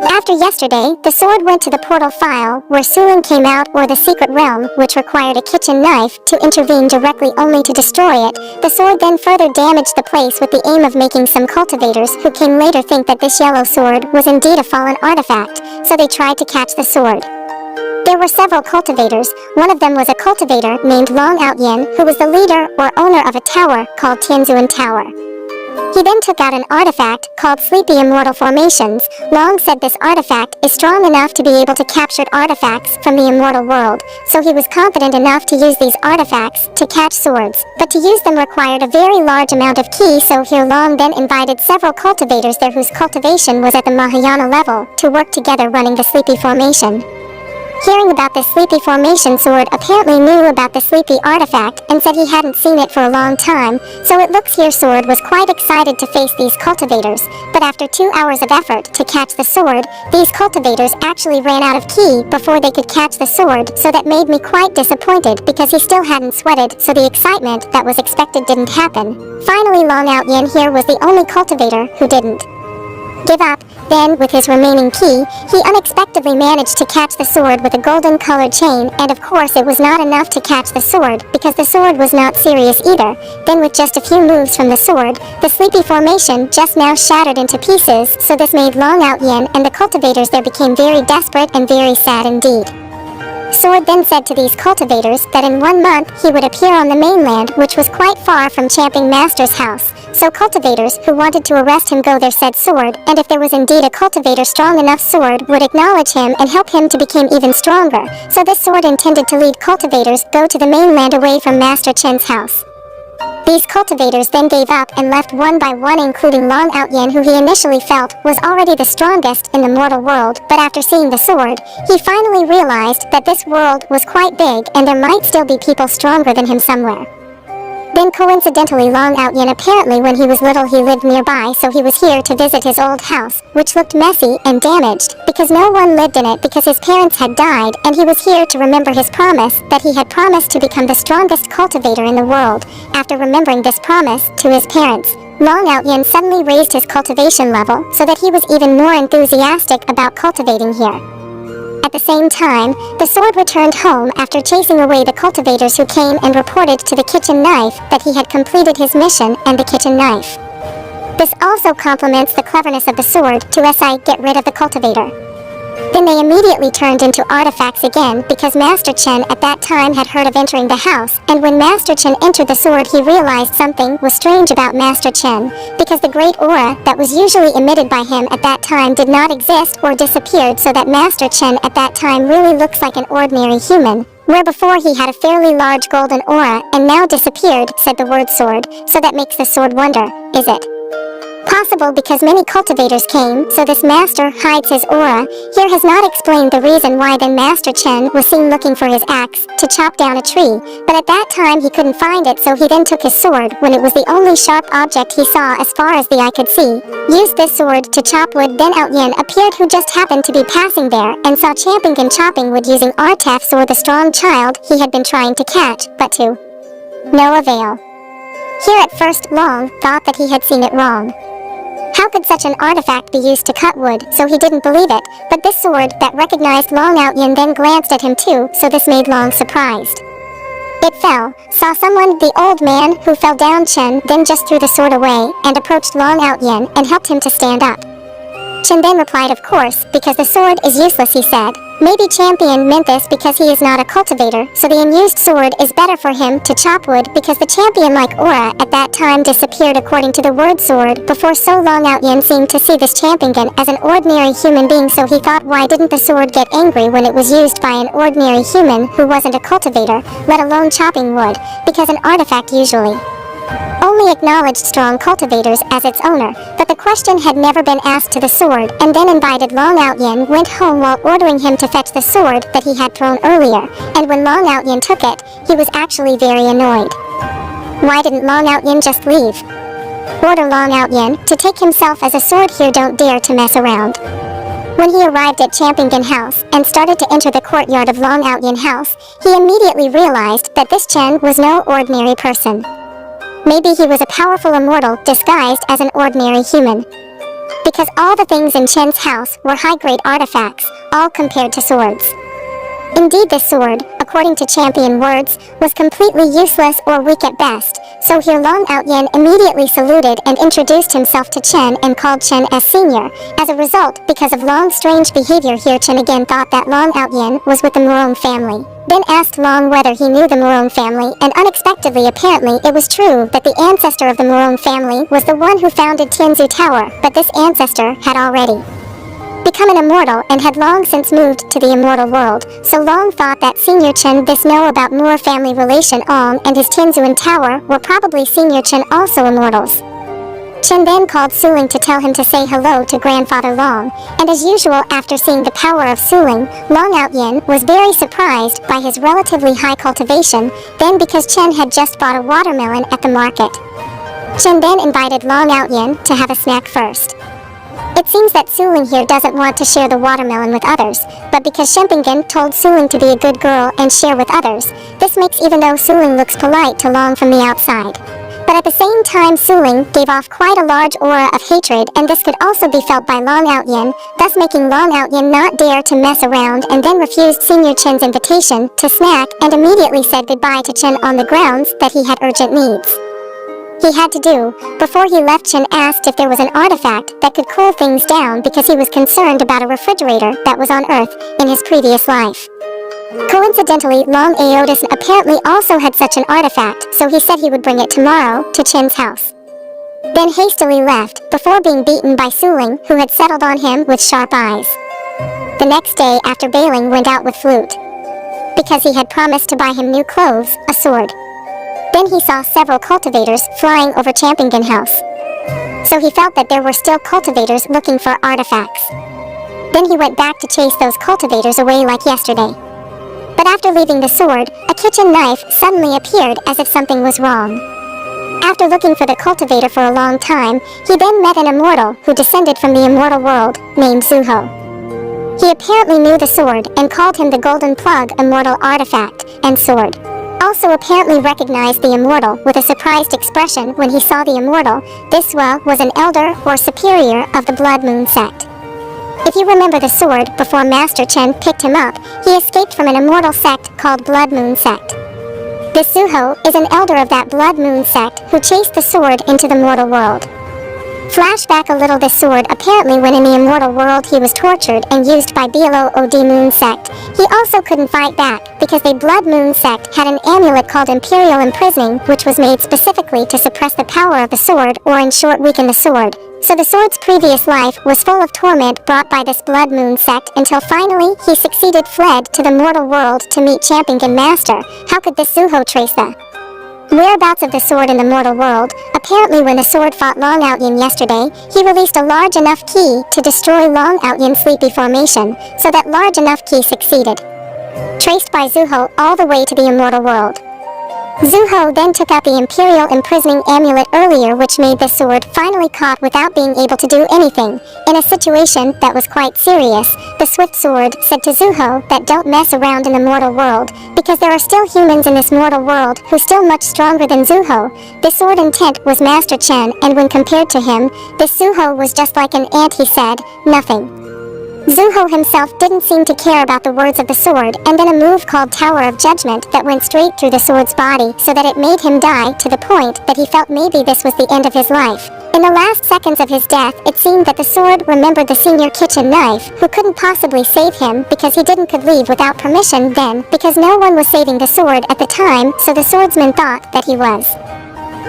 After yesterday, the sword went to the portal file, where Sulin came out, or the secret realm, which required a kitchen knife to intervene directly only to destroy it. The sword then further damaged the place with the aim of making some cultivators who came later think that this yellow sword was indeed a fallen artifact, so they tried to catch the sword. There were several cultivators. One of them was a cultivator named Long Outyin, who was the leader or owner of a tower called Tianzuan Tower. He then took out an artifact called Sleepy Immortal Formations. Long said this artifact is strong enough to be able to capture artifacts from the immortal world, so he was confident enough to use these artifacts to catch swords, but to use them required a very large amount of ki, so here Long then invited several cultivators there whose cultivation was at the Mahayana level to work together running the Sleepy Formation. Hearing about the Sleepy Formation sword apparently knew about the Sleepy artifact and said he hadn't seen it for a long time, so it looks here sword was quite excited to face these cultivators, but after 2 hours of effort to catch the sword, these cultivators actually ran out of ki before they could catch the sword, so that made me quite disappointed because he still hadn't sweated, so the excitement that was expected didn't happen. Finally Long Outyin here was the only cultivator who didn't give up. Then, with his remaining ki, he unexpectedly managed to catch the sword with a golden-colored chain, and of course it was not enough to catch the sword, because the sword was not serious either. Then with just a few moves from the sword, the Sleepy Formation just now shattered into pieces, so this made Long Outyin and the cultivators there became very desperate and very sad indeed. Sword then said to these cultivators that in 1 month he would appear on the mainland, which was quite far from Champing Master's house. So cultivators who wanted to arrest him go there, said Sword, and if there was indeed a cultivator strong enough, Sword would acknowledge him and help him to become even stronger. So this Sword intended to lead cultivators go to the mainland away from Master Chen's house. These cultivators then gave up and left one by one, including Long Outyin, who he initially felt was already the strongest in the mortal world, but after seeing the sword, he finally realized that this world was quite big and there might still be people stronger than him somewhere. Then coincidentally Long Outyin, apparently when he was little he lived nearby, so he was here to visit his old house, which looked messy and damaged, because no one lived in it because his parents had died, and he was here to remember his promise that he had promised to become the strongest cultivator in the world. After remembering this promise to his parents, Long Outyin suddenly raised his cultivation level so that he was even more enthusiastic about cultivating here. At the same time, the sword returned home after chasing away the cultivators who came and reported to the kitchen knife that he had completed his mission and the kitchen knife. This also complements the cleverness of the sword to get rid of the cultivator. Then they immediately turned into artifacts again because Master Chen at that time had heard of entering the house, and when Master Chen entered the sword he realized something was strange about Master Chen, because the great aura that was usually emitted by him at that time did not exist or disappeared, so that Master Chen at that time really looks like an ordinary human, where before he had a fairly large golden aura and now disappeared, said the word sword, so that makes the sword wonder, is it possible because many cultivators came, so this master hides his aura? Here has not explained the reason why then Master Chen was seen looking for his axe to chop down a tree, but at that time he couldn't find it, so he then took his sword when it was the only sharp object he saw as far as the eye could see. Used this sword to chop wood. Then Outyin appeared, who just happened to be passing there and saw Champing chopping wood using artefacts or the strong child he had been trying to catch, but to no avail. Here at first Long thought that he had seen it wrong. How could such an artifact be used to cut wood? So he didn't believe it, but this sword that recognized Long Outyin then glanced at him too, so this made Long surprised. It fell, saw someone, the old man who fell down. Chen then just threw the sword away and approached Long Outyin and helped him to stand up. Chen then replied, of course, because the sword is useless, he said. Maybe Champion meant this because he is not a cultivator, so the unused sword is better for him to chop wood, because the champion-like aura at that time disappeared according to the word sword. Before so Long Outyin seemed to see this Champion as an ordinary human being, so he thought, why didn't the sword get angry when it was used by an ordinary human who wasn't a cultivator, let alone chopping wood, because an artifact usually only acknowledged strong cultivators as its owner, but the question had never been asked to the sword, and then invited Long Outyin went home while ordering him to fetch the sword that he had thrown earlier, and when Long Outyin took it, he was actually very annoyed. Why didn't Long Outyin just leave? Order Long Outyin to take himself as a sword here, don't dare to mess around. When he arrived at Champing house and started to enter the courtyard of Long Outyin house, he immediately realized that this Chen was no ordinary person. Maybe he was a powerful immortal disguised as an ordinary human. because all the things in Chen's house were high-grade artifacts, all compared to swords. Indeed, this sword, according to champion words, was completely useless or weak at best, so here Long Outyen immediately saluted and introduced himself to Chen and called Chen as senior. As a result, because of Long's strange behavior here, Chen again thought that Long Outyen was with the Murong family. Then asked Long whether he knew the Murong family, and unexpectedly apparently it was true that the ancestor of the Murong family was the one who founded Tianzu Tower, but this ancestor had already become an immortal and had long since moved to the immortal world, so Long thought that Senior Chen this know about Moor family relation Ong and his Tianzuan Tower were probably Senior Chen also immortals. Chen then called Suling to tell him to say hello to Grandfather Long, and as usual after seeing the power of Suling, Long Outyen was very surprised by his relatively high cultivation, then because Chen had just bought a watermelon at the market. Chen then invited Long Outyen to have a snack first. It seems that Suling here doesn't want to share the watermelon with others, but because Shempingen told Suling to be a good girl and share with others, this makes even though Suling looks polite to Long from the outside. But at the same time Suling gave off quite a large aura of hatred, and this could also be felt by Long Outyen, thus making Long Outyen not dare to mess around, and then refused Senior Chen's invitation to snack and immediately said goodbye to Chen on the grounds that he had urgent needs he had to do. Before he left, Chen asked if there was an artifact that could cool things down because he was concerned about a refrigerator that was on Earth in his previous life. Coincidentally, Long Aotis apparently also had such an artifact, so he said he would bring it tomorrow to Chen's house. Then hastily left, before being beaten by Suling, who had settled on him with sharp eyes. The next day after Bailing went out with Flute, because he had promised to buy him new clothes, a sword. Then he saw several cultivators flying over Champingen House. So he felt that there were still cultivators looking for artifacts. Then he went back to chase those cultivators away like yesterday. But after leaving the sword, a kitchen knife suddenly appeared as if something was wrong. After looking for the cultivator for a long time, he then met an immortal who descended from the immortal world, named Zuho. He apparently knew the sword and called him the Golden Plug Immortal Artifact and Sword. Also apparently recognized the immortal with a surprised expression when he saw the immortal. This was an elder or superior of the Blood Moon sect. If you remember the sword, before Master Chen picked him up, he escaped from an immortal sect called Blood Moon sect. This Zuho is an elder of that Blood Moon sect who chased the sword into the mortal world. Flashback a little, this sword apparently when in the immortal world he was tortured and used by Belo Od Moon sect. He also couldn't fight back because the Blood Moon sect had an amulet called Imperial Imprisoning, which was made specifically to suppress the power of the sword, or in short weaken the sword. So the sword's previous life was full of torment brought by this Blood Moon sect until finally he succeeded fled to the mortal world to meet Champingen Master. How could this Zuho trace the whereabouts of the sword in the mortal world? Apparently when the sword fought Long Outyen yesterday, he released a large enough key to destroy Long Outyen's sleepy formation, so that large enough key succeeded. Traced by Zuho all the way to the immortal world. Zuho then took out the Imperial Imprisoning Amulet earlier, which made the sword finally caught without being able to do anything. In a situation that was quite serious, the Swift Sword said to Zuho that don't mess around in the mortal world, because there are still humans in this mortal world who still much stronger than Zuho. This sword intent was Master Chen, and when compared to him, this Zuho was just like an ant, he said, nothing. Zuho himself didn't seem to care about the words of the sword, and then a move called Tower of Judgment that went straight through the sword's body so that it made him die to the point that he felt maybe this was the end of his life. In the last seconds of his death, it seemed that the sword remembered the senior kitchen knife, who couldn't possibly save him because he could leave without permission then, because no one was saving the sword at the time, so the swordsman thought that he was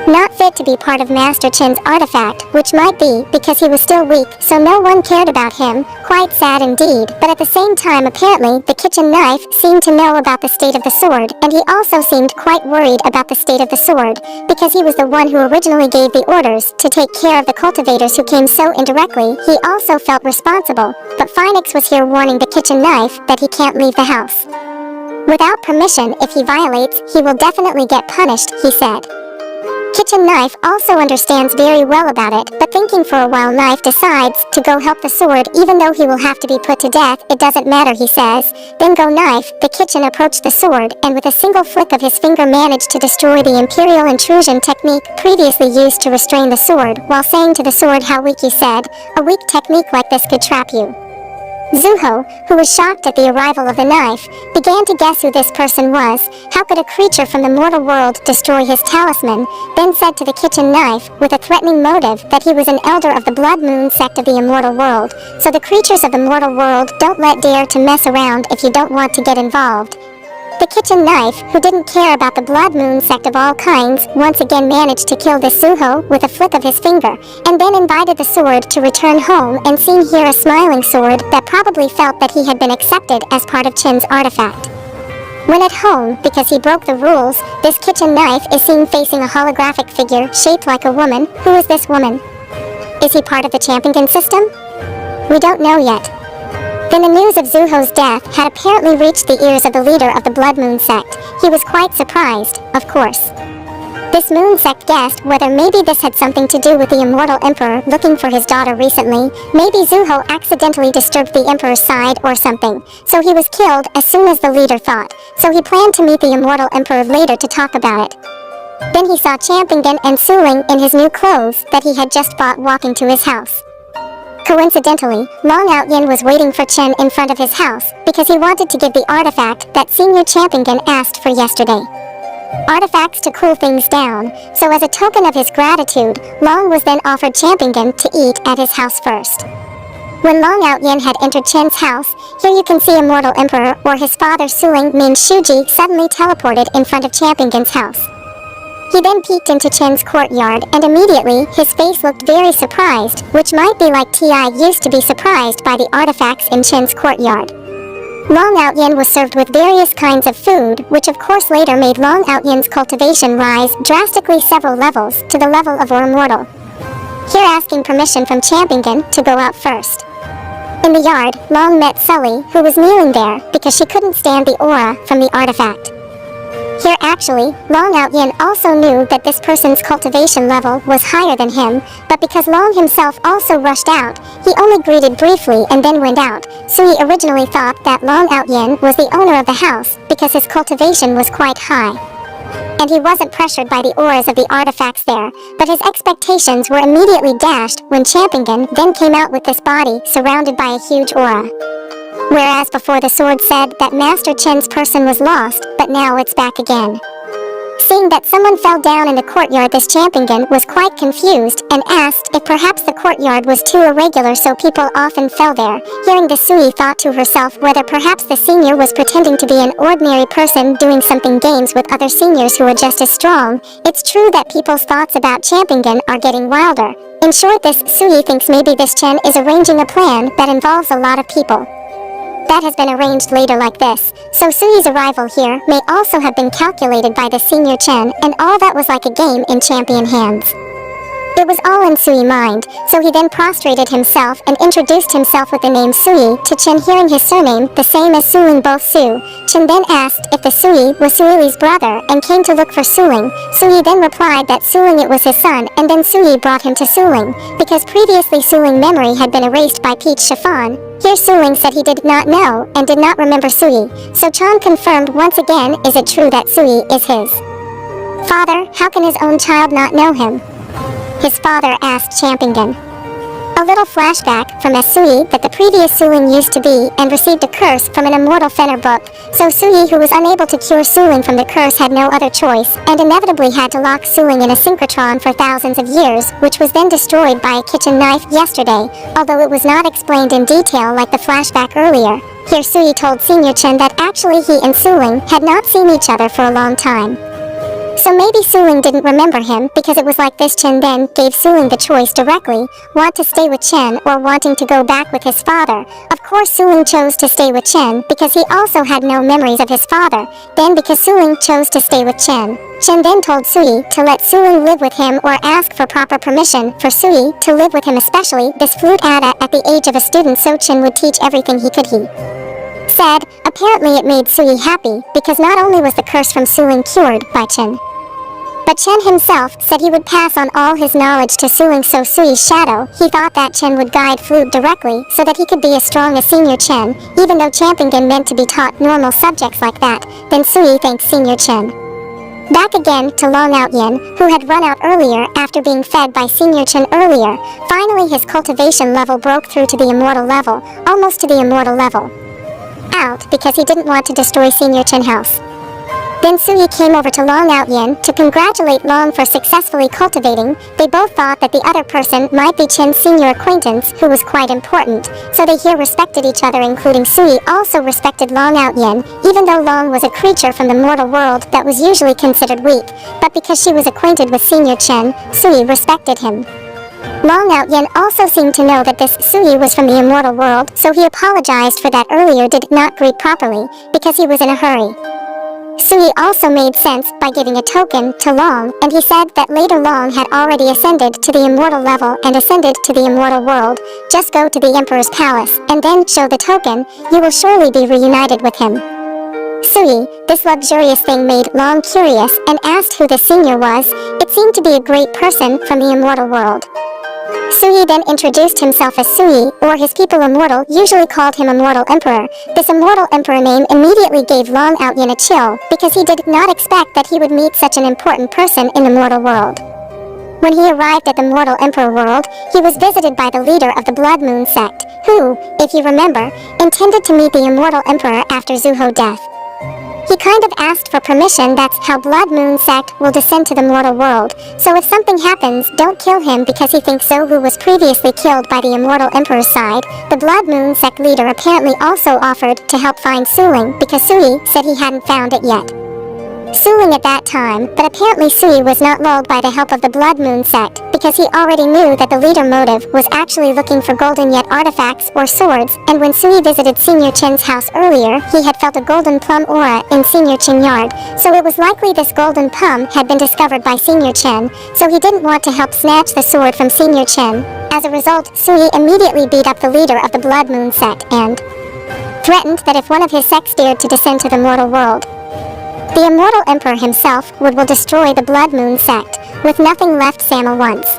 not fit to be part of Master Chen's artifact, which might be because he was still weak, so no one cared about him. Quite sad indeed, but at the same time apparently the kitchen knife seemed to know about the state of the sword, and he also seemed quite worried about the state of the sword, because he was the one who originally gave the orders to take care of the cultivators who came so indirectly. He also felt responsible, but Phoenix was here warning the kitchen knife that he can't leave the house without permission. If he violates, he will definitely get punished, he said. Kitchen Knife also understands very well about it, but thinking for a while, Knife decides to go help the Sword. Even though he will have to be put to death, it doesn't matter, he says. Then go Knife. The Kitchen approached the Sword, and with a single flick of his finger managed to destroy the Imperial Intrusion technique previously used to restrain the Sword, while saying to the Sword how weak, he said, "A weak technique like this could trap you." Zuho, who was shocked at the arrival of the Knife, began to guess who this person was. How could a creature from the mortal world destroy his talisman? Then said to the Kitchen Knife, with a threatening motive, that he was an elder of the Blood Moon sect of the immortal world. So the creatures of the mortal world don't dare to mess around if you don't want to get involved. The Kitchen Knife, who didn't care about the Blood Moon sect of all kinds, once again managed to kill this Zuho with a flick of his finger, and then invited the Sword to return home, and seen here a smiling Sword that probably felt that he had been accepted as part of Chen's artifact. When at home, because he broke the rules, this Kitchen Knife is seen facing a holographic figure shaped like a woman. Who is this woman? Is he part of the Champion system? We don't know yet. Then the news of Zuho's death had apparently reached the ears of the leader of the Blood Moon sect. He was quite surprised, of course. This Moon sect guessed whether maybe this had something to do with the Immortal Emperor looking for his daughter recently. Maybe Zuho accidentally disturbed the Emperor's side or something, so he was killed as soon as the leader thought. So he planned to meet the Immortal Emperor later to talk about it. Then he saw Champingen and Suling in his new clothes that he had just bought walking to his house. Coincidentally, Long Outyin was waiting for Chen in front of his house, because he wanted to give the artifact that Senior Champingen asked for yesterday. Artifacts to cool things down, so as a token of his gratitude, Long was then offered Champingen to eat at his house first. When Long Outyin had entered Chen's house, here you can see Immortal Emperor or his father Suling Min Shuji suddenly teleported in front of Champingen's house. He then peeked into Chen's courtyard, and immediately, his face looked very surprised, which might be like Ti used to be surprised by the artifacts in Chen's courtyard. Long Outyin was served with various kinds of food, which of course later made Long Outyin's cultivation rise drastically several levels, to the level of immortal. Here asking permission from Champingen to go out first. In the yard, Long met Sully, who was kneeling there, because she couldn't stand the aura from the artifact. Here actually, Long Outyin also knew that this person's cultivation level was higher than him, but because Long himself also rushed out, he only greeted briefly and then went out. Sui originally thought that Long Outyin was the owner of the house, because his cultivation was quite high. And he wasn't pressured by the auras of the artifacts there, but his expectations were immediately dashed when Champingen then came out with this body surrounded by a huge aura. Whereas before the Sword said that Master Chen's person was lost, but now it's back again. Seeing that someone fell down in the courtyard, this Champingen was quite confused and asked if perhaps the courtyard was too irregular so people often fell there. Hearing this, Sui thought to herself whether perhaps the senior was pretending to be an ordinary person doing something games with other seniors who are just as strong. It's true that people's thoughts about Champingen are getting wilder. In short, this Sui thinks maybe this Chen is arranging a plan that involves a lot of people. That has been arranged later like this, so Sui's arrival here may also have been calculated by the senior Chen, and all that was like a game in champion hands. It was all in Sui's mind, so he then prostrated himself and introduced himself with the name Sui to Chen. Hearing his surname, the same as Suling, both Su, Chen then asked if the Sui was Suili's brother and came to look for Suling. Sui then replied that Suling it was his son, and then Sui brought him to Suling, because previously Suling memory had been erased by Peach Chiffon. Here Suling said he did not know and did not remember Sui, so Chan confirmed once again, is it true that Sui is his father? How can his own child not know him? His father asked Champingen. A little flashback from a Sui that the previous Suling used to be and received a curse from an immortal Fenner book, so Sui, who was unable to cure Suling from the curse, had no other choice, and inevitably had to lock Suling in a synchrotron for thousands of years, which was then destroyed by a kitchen knife yesterday, although it was not explained in detail like the flashback earlier. Here Sui told Senior Chen that actually he and Suling had not seen each other for a long time. So maybe Suling didn't remember him because it was like this. Chen then gave Suling the choice directly, want to stay with Chen or wanting to go back with his father. Of course Suling chose to stay with Chen because he also had no memories of his father. Then because Suling chose to stay with Chen, Chen then told Sui to let Suling live with him or ask for proper permission for Sui to live with him, especially this flute Ada at the age of a student, so Chen would teach everything he could. He said, apparently it made Sui happy because not only was the curse from Suling cured by Chen, But Chen himself said he would pass on all his knowledge to Suling, so Sui's shadow, he thought that Chen would guide Flute directly so that he could be as strong as Senior Chen, even though Champingen meant to be taught normal subjects like that. Then Sui thanked Senior Chen. Back again to Long Out Yin, who had run out earlier after being fed by Senior Chen earlier. Finally his cultivation level broke through to the immortal level, almost to the immortal level. Out because he didn't want to destroy Senior Chen house. Then Sui came over to Long Out Yin to congratulate Long for successfully cultivating. They both thought that the other person might be Chen's senior acquaintance, who was quite important, so they here respected each other, including Sui also respected Long Out Yin, even though Long was a creature from the mortal world that was usually considered weak, but because she was acquainted with Senior Chen, Sui respected him. Long Out Yin also seemed to know that this Sui was from the immortal world, so he apologized for that earlier did not greet properly, because he was in a hurry. Sui also made sense by giving a token to Long, and he said that later Long had already ascended to the immortal level and ascended to the immortal world. Just go to the Emperor's palace, and then show the token, you will surely be reunited with him. Sui, this luxurious thing made Long curious and asked who the senior was. It seemed to be a great person from the immortal world. Sui then introduced himself as Sui, or his people immortal usually called him Immortal Emperor. This Immortal Emperor name immediately gave Long Out Yin a chill, because he did not expect that he would meet such an important person in the mortal world. When he arrived at the Mortal Emperor world, he was visited by the leader of the Blood Moon sect, who, if you remember, intended to meet the Immortal Emperor after Zuho's death. He kind of asked for permission. That's how Blood Moon sect will descend to the mortal world, so if something happens, don't kill him because he thinks Zuho was previously killed by the Immortal Emperor's side. The Blood Moon sect leader apparently also offered to help find Suling because Sui said he hadn't found it yet. Suling at that time, but apparently Sui was not lulled by the help of the Blood Moon sect, because he already knew that the leader motive was actually looking for golden yet artifacts or swords, and when Sui visited Senior Chen's house earlier, he had felt a golden plum aura in Senior Chen yard, so it was likely this golden plum had been discovered by Senior Chen, so he didn't want to help snatch the sword from Senior Chen. As a result, Sui immediately beat up the leader of the Blood Moon sect and threatened that if one of his sects dared to descend to the mortal world, the Immortal Emperor himself will destroy the Blood Moon sect, with nothing left. Sama once.